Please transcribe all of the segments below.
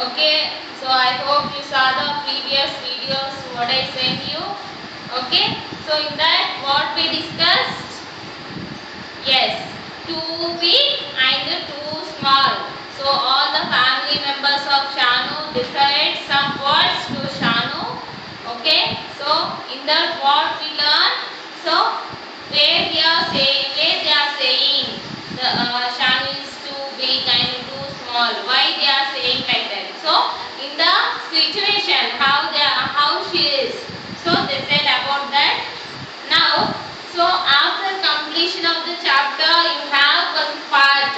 Okay, so I hope you saw the previous videos what I sent you. Okay, so in that what we discussed? Yes, too big and too small. So all the family members of Shanu decide some words to Shanu. Okay, so in that what we learn? So where they are saying the Shanu is too big and too small. Why they are saying like that? So in the situation how she is. So they said about that. Now, so after completion of the chapter, you have one part.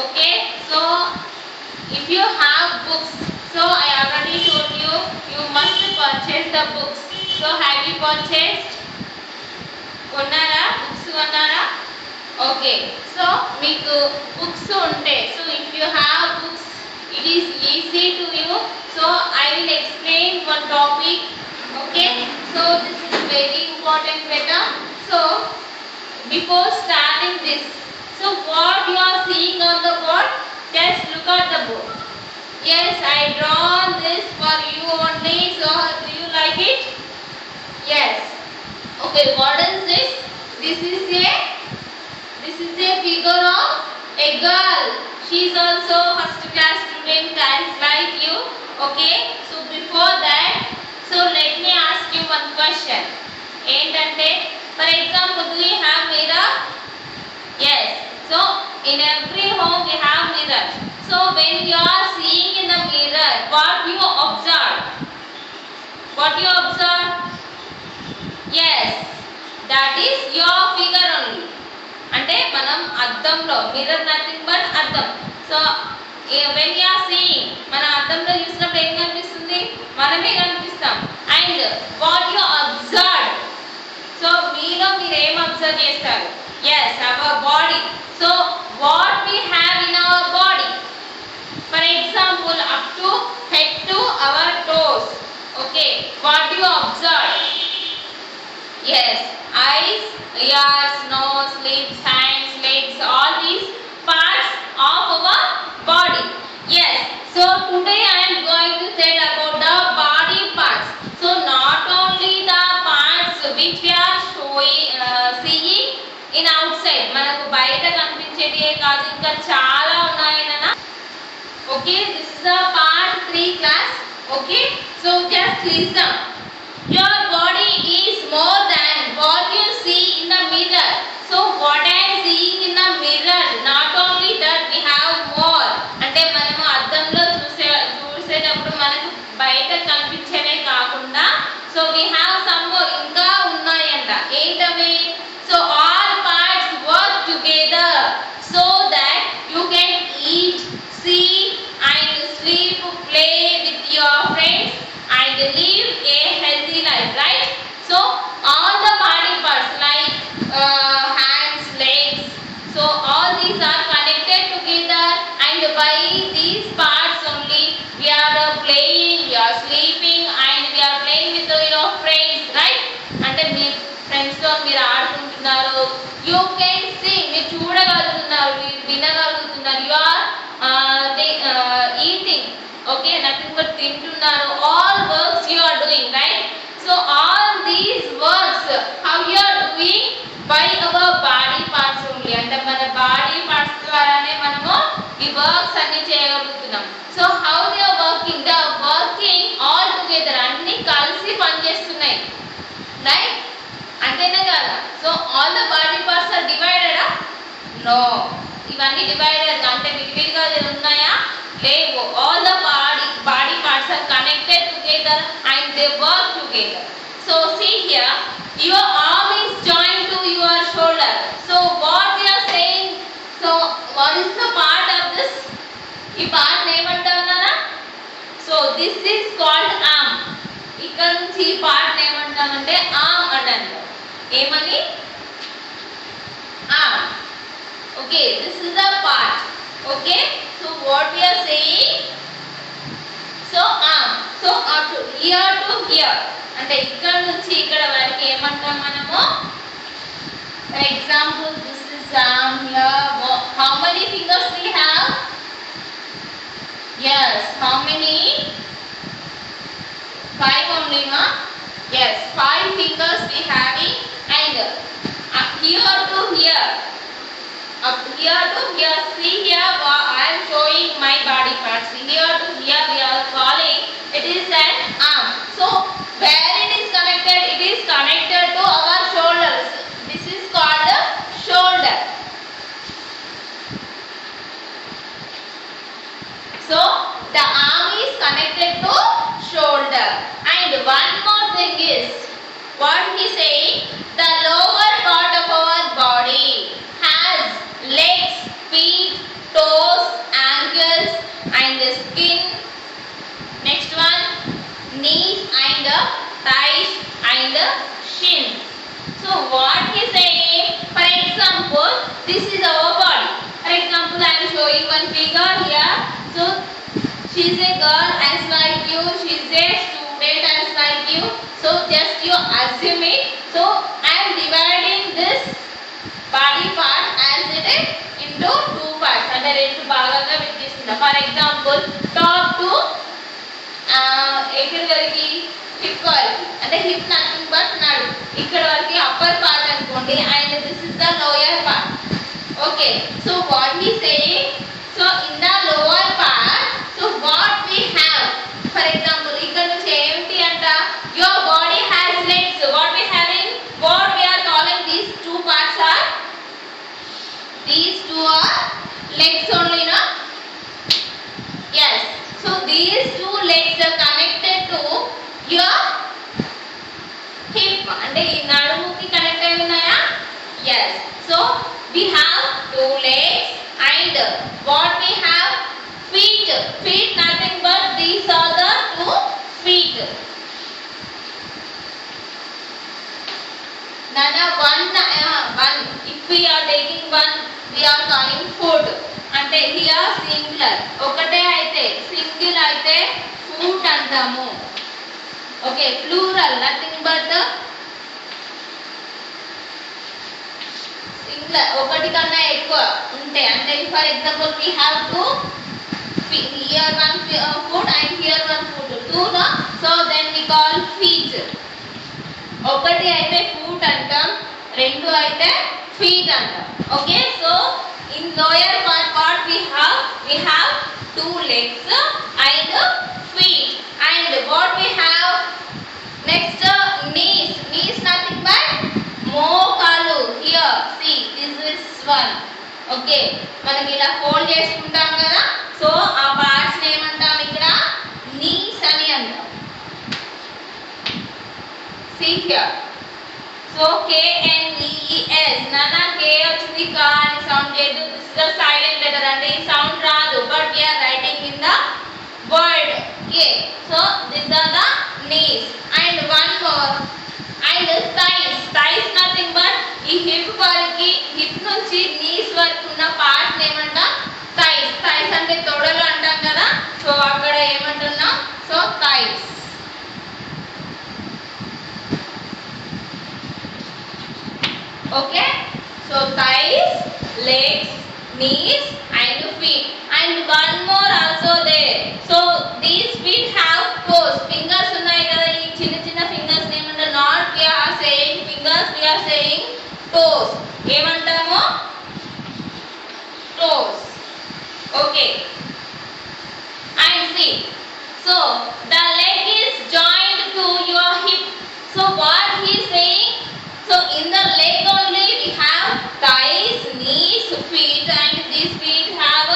Okay, so if you have books, so I already told you, you must purchase the books. So have you purchased? కొన్నారా books కొన్నారా okay so మీకు books ఉంటాయి so if you have books it is easy to you so I will explain one topic okay so this is very important beta so before starting this so what you are seeing on the board just look at the board yes I drawn this for you only so do you like it yes okay what is this this is a figure of a girl she is also first class student as like you okay so before that so let me ask you one question. ఏంటంటే for example do you have mirror? Yes. So in every home we have mirror. So when you are seeing in the mirror what you observe? What you observe? Yes. That is your figure only. అంటే మనం అద్దంలో mirror nothing but అద్దం. So when you are seeing మన అద్దంలో చూసినప్పుడు ఏం కనిపిస్తుంది మనమే కనిపిస్తాం and what you observe so మీలో మీరు ఏం అబ్జర్వ్ చేస్తారు yes our body so what we have in our body for example up to head to our toes okay what do you observe yes eyes ears nose lips hands legs all these parts of our body yes so today I am going to tell about the body parts so not only the parts which we are seeing in outside manaku bayata kanpinchediye kaadu inka chaala unnayana okay this is the part 3 class okay so just listen your body is more than what you see in the mirror so what I am seeing in the mirror not only that we have more అంటే మనము అద్దంలో చూసేటప్పుడు మనకు బయట కనిపించేనే కాకుండా so we have some more ఇంకా ఉన్నాయంట ఏంటవి so all parts work together so that you can eat see and sleep play with your friends and live a healthy life right so all the body parts like hands legs so all these are connected together and by these parts only we are playing we are sleeping and we are playing with your friends right అంటే మీ friends తో మీరు ఆడుకుంటున్నారు you can see మీరు చూడగలుగుతున్నారు మీరు వినగలుగుతున్నారు you are eating okay nothing but తింటున్నారు all works you are doing right so all these works how you are doing by our body parts only అంటే మన body parts ద్వారానే మనము ఈ వర్క్స్ అన్ని చేయగలుగుతున్నాం so how they are working they are working all together అన్ని కలిసి పనిచేస్తున్నాయి right అంతేనా కదా so all the body parts are divided no ఇవన్నీ డివైడెడ్ అంటే విడివిడిగా ఉన్నాయా లేవు all the body parts are connected together and they work together so see here your arm is joined to your shoulder so what we are saying so what is the part of this ఈ part ఏమంటామన్నా so this is called arm ఇక్కడ నుంచి ఈ part ఏమంటామంటే arm అంటారు ఏమని arm okay this is the part okay so what we are saying so arm so up to here అంటే ఇక్కడ నుంచి ఇక్కడ వరకు ఏమంటాం మనము for example this is arm here how many fingers we have yes How many? 5 only, no? Yes, 5 fingers we having, and here to here, up here to here. See here, I am showing my body parts. Here to here we are calling it is an arm. So where it is connected? It is connected to our shoulders. This is called the shoulder. So the arm is connected to shoulder. And one more thing is, what he saying? The lower part of our body has legs, feet, toes, ankles and skin. Next one, knees and thighs and shins. So what he saying? For example, this is our body. For example, I am showing one figure here. So she is a girl as like you, she is a student as like you. So just you assume it. So I am dividing this body part as it is into two parts. అంటే రెండు భాగాలుగా విభజిస్తున్నా. For example, top to ఎక్కడి వరకు hip వరకు, అంటే hip nothing but నడు ఇక్కడ వరకు అప్పర్ పార్ట్ అనుకోండి, and this is the lower part. Okay, so what we saying? So in the lower part, so what we have? For example ఇక్కడ నుంచి ఏంటి అంట? Your body has legs. What we having? What we are calling these two parts are, these two are legs only, no? Yes. So these two legs are connected to your hip. అంటే ఈ నడుముకి connect అయి ఉన్నాయా? Yes. So we have two legs and what we have? Feet. Feet nothing but these are the two feet. Nana one. If we are taking one, we are calling foot. అంటే here singular, ఒకటే అయితే single అయితే foot అంటాము. Okay, plural nothing but singular, ఒకటి కన్నా ఎక్కువ ఉంటే. అంటే for example we have two, here one foot and here one foot, two, no? So then we call feet. ఒకటి అయితే ఫుట్ అంటాం, రెండు అయితే ఫీట్ అంటాం. Okay, so in lower part what we have two legs and feet. And what we have next? Knees. Knees nothing but మోకాలు. Here see, this is one. Okay, మనం ఇలా fold చేసుకుంటాం కదా, సో ఆ పార్ట్స్ ఏమంటాం? ఇక్కడ knees అని అంటాం. See here. So KNEES, నానా K వచ్చింది, కా అని సౌండ్ చేయదు. This is the silent letter, అంటే ఈ సౌండ్ రాదు, but we are writing in the word K. So these are the knees. And one more, and thighs. Thighs nothing but ఈ hip వరకు, హిప్ నుంచి knees వరకు ఉన్న part ఏమంటా? thighs. thighs అంటే తొడలు అంటాం కదా, సో అక్కడ ఏమంటున్నాం? So thighs. Okay, so thighs, legs, knees and feet. And one more also there. So these feet have toes. Fingers ఉన్నాయి కదా, ఈ చిన్న చిన్న ఫింగర్స్ ఏమంటారు? Not we are saying fingers, we are saying toes. ఏమంటాము? toes. Okay, and see, so the leg is joined to your hip. So what he is saying? So in the leg only we have thighs, knees, feet, and these feet have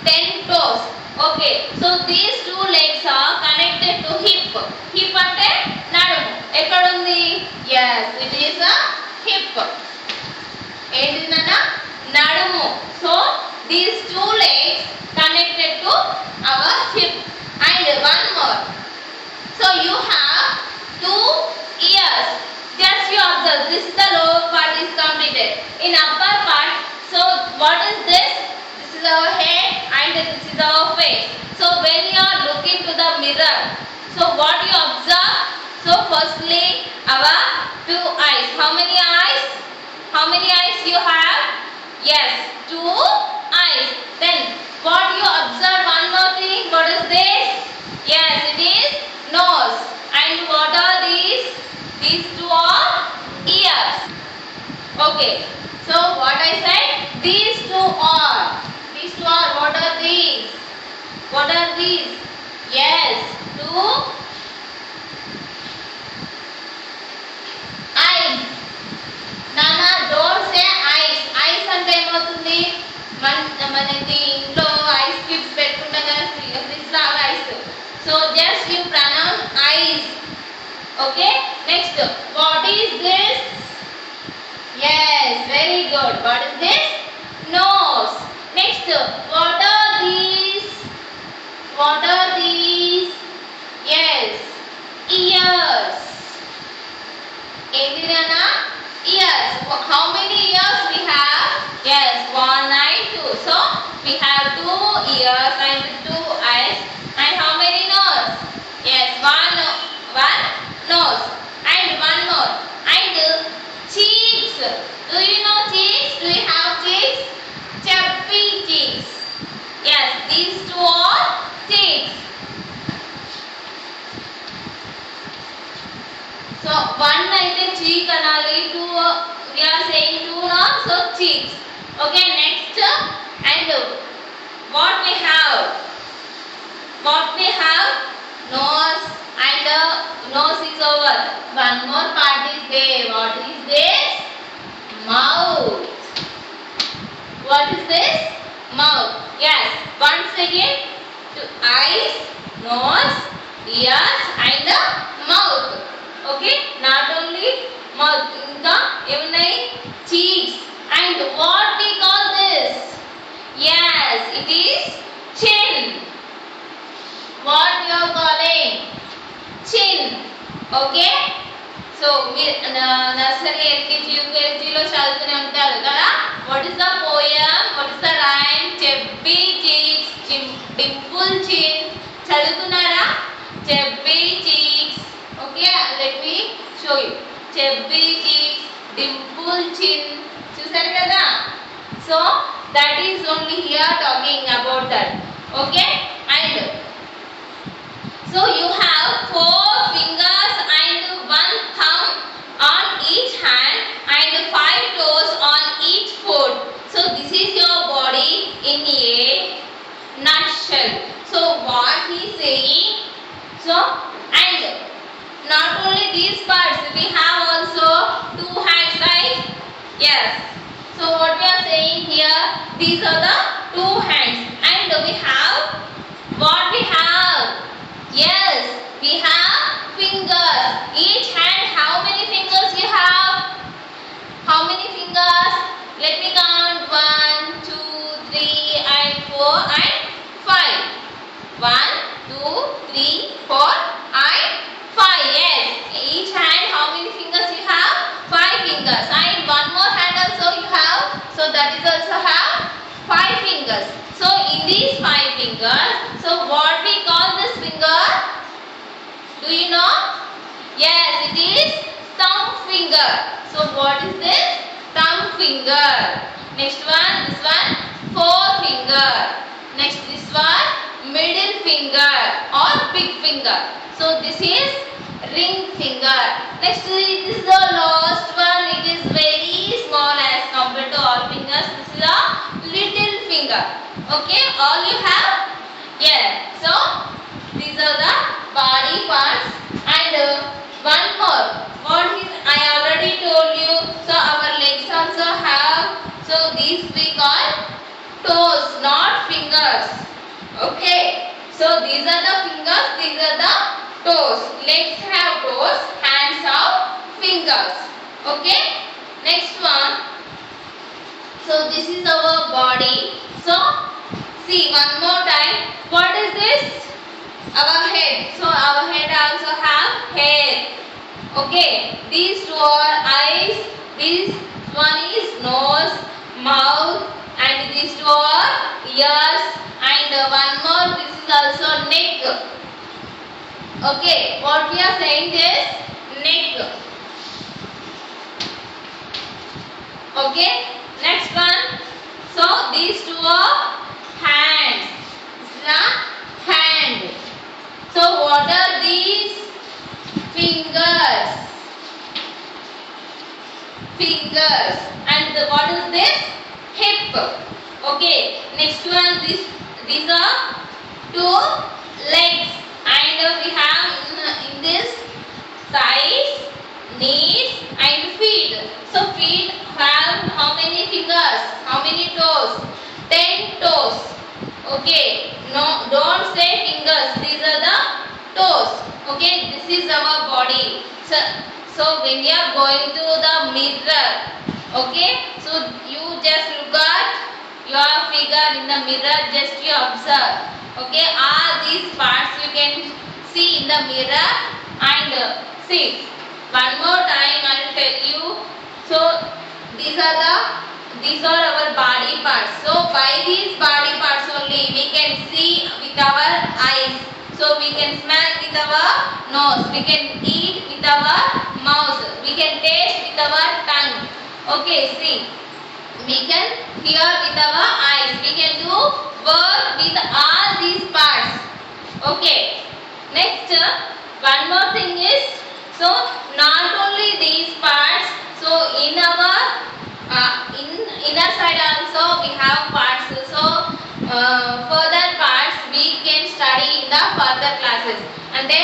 10 toes. Okay, so these two legs are connected to hip. Hip అంటే నడుము. ఎక్కడ ఉంది? Yes, it is a hip. ఏంటి నాన్న? నడుము. So these two legs connected to our hip. And one more. So you have two ears. Just you observe, this is the lower part is completed. In upper part, so what is this? This is our head and this is our face. So when you are looking to the mirror, so what you observe? So firstly, our two eyes. How many eyes? How many eyes you have? Yes, two eyes. Then what you observe? One more thing. What is there? Okay. So what I said? These two are. These two are. What are these? What are these? Yes. Two eyes. Nana, don't say eyes. Eyes అంటే ఏమవుతుంది? మనకి ఇంట్లో ice cubes పెట్టుకుంటాం కదా fridge లో ice. So just you pronounce eyes. Okay. Next, what is this? Yes, very good. What is this? Nose. Next, what are these? What are these? Yes, ears. Nana? Ears. How many ears we have? Yes, 1 and 2. So we have 2 ears and 2 eyes. And how many nose? Yes, one nose and one more. And cheeks. Do you know cheeks? Do you have cheeks? Chubby cheeks. Yes, these two are cheeks. So one అయితే cheek అనాలి, two we are saying two now, so cheeks. Okay, next, and what we have? What we have? Nose, and nose is over. One more part is there. What is this? Mouth. What is this? Mouth. Yes. Once again, eyes, nose, ears, and mouth. Okay. Not only mouth, ఇంకా ఏమున్నాయి? Cheeks. And what we call this? Yes, it is chin. What we are calling? Chin. Okay. So nursery, LKG, UKG లో చదువుతూనే ఉంటారు కదా. What is the poem? What is the rhyme? Chubby cheeks, dimple chin. చదువుతున్నారా? Chubby cheeks. Okay, let me show you. Chubby cheeks, dimple chin. చూసారు కదా? So that is only here talking about that. Okay, and so you have 4 fingers and 1 thumb on each hand and 5 toes on each foot. So this is your body in a nutshell. So what he is saying? So, and not only these parts, we have also 2 hands, right? Yes. So what we are saying here? These are the 2 hands, and we have what we have? Yes, we have fingers. Each hand, how many fingers you have? How many fingers? Let me count. 1, 2, 3, and 4, and 5. 1, 2, 3, 4, and 5. Yes. Each hand, how many fingers you have? 5 fingers. And one more hand also you have. So that is also have 5 fingers. So in these 5 fingers, so what we call this finger? Do you know? Yes, it is thumb finger. So what is this? Thumb finger. Next one, this one, forefinger. Next this one, middle finger or big finger. So this is ring finger. Next this is the last one. It is very small as compared to all fingers. This is a little finger. Okay, all you have? Yeah. So these are the body parts. And one more. What is, I already told you. So our legs also have. So these we call toes, not fingers. Okay. So these are the fingers. These are the toes. Legs have toes. Hands have fingers. Okay. Next one. So this is our body. So see one more time. What is this? Our head. So our head also have hair. Okay. These two are eyes. This one is nose, mouth, and these two are ears. And one more. This is also neck. Okay. What we are saying is neck. Okay. Next one. So these two are hands. This is a hand. So what are these? Fingers. Fingers. And these are two legs, and we have in this thighs, knees and feet. So feet have how many fingers? How many toes? 10 toes. Okay, no, don't say fingers, these are the toes. Okay, this is our body. So when you are going to the mirror, okay, so you just look at your figure in the mirror, just you observe. Okay, all these parts you can see in the mirror. And see, one more time I will tell you. So these are our body parts. So by these body parts only we can see with our eyes, so we can smell with our nose, we can eat with our mouth, we can taste with our tongue. Okay, see, we can hear with our eyes, we can do work with all these parts. Okay, next one more thing is, so not only these parts, so in our in inner side also we have parts. So further parts we can study in the further classes. అంటే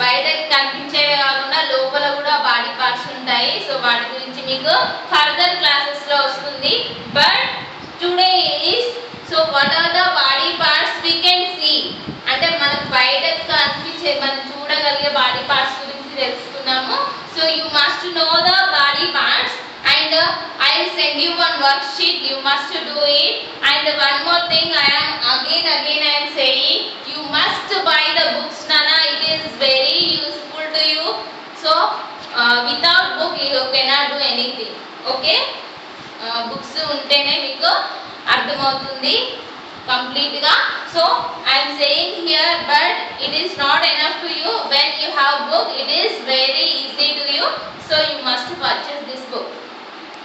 బయటకి కనిపించేవి కాకుండా లోపల కూడా body parts ఉంటాయి. So వాటి గురించి మీకు ఫర్దర్ క్లాసెస్ లో వస్తుంది. But today is, so what are the body parts we can see, అంటే మనకు బయటకు కనిపించే మనం చూడగలిగే బాడీ పార్ట్స్ గురించి తెలుసుకున్నాము. So you must know the body parts, and I will send you one worksheet, you must do it. And one more thing I am again I am saying, you must buy the books, Nana, it is very useful to you. So without book you cannot do anything. Okay, books untene meeku ardhamautundi complete ga. So I am saying here, but it is not enough to you. When you have book, it is very easy to you, so you must purchase this book.